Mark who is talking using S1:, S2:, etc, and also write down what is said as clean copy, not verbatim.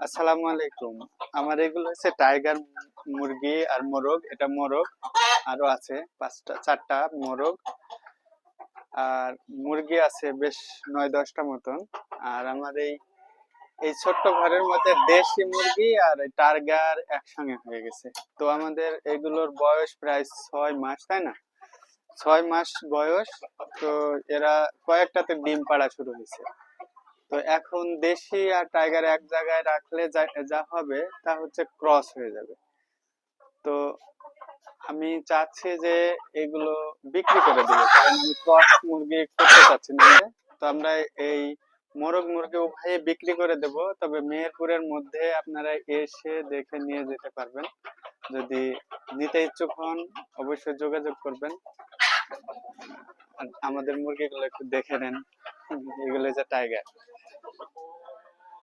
S1: আসসালামু আলাইকুম। আমার এগুলো হচ্ছে টাইগার মুরগি আর মোরগ। এটা মোরগ, আরো আছে পাঁচটা চারটা মোরগ। আর মুরগি আছে বেশ 9-10টা মতন। আর আমার এই এই ছোট্ট ঘরের মধ্যে দেশি মুরগি আর এই টার্গার একসঙ্গে হয়ে গেছে। তো আমাদের এগুলোর বয়স প্রায় 6 মাস, তাই না? 6 মাস বয়স। তো এরা কয়েকটাতে ডিম পাড়া শুরু হয়েছে। তো এখন দেশি আর টাইগার এক জায়গায় রাখলে যা যা হবে তা হচ্ছে ক্রস হয়ে যাবে। তো আমি চাচ্ছি যে এগুলো বিক্রি করে দেবো, কারণ আমি ক্রস মুরগি করতে চাচ্ছি না। তো আমরা এই মোরগ মুরগি উভয়ে বিক্রি করে দেব। তবে মেহেরপুরের মধ্যে আপনারা এসে দেখে নিয়ে যেতে পারবেন। যদি নিতে ইচ্ছুক হন অবশ্যই যোগাযোগ করবেন। আর আমাদের মুরগিগুলো একটু দেখে নেন। এগুলো যে টাইগার।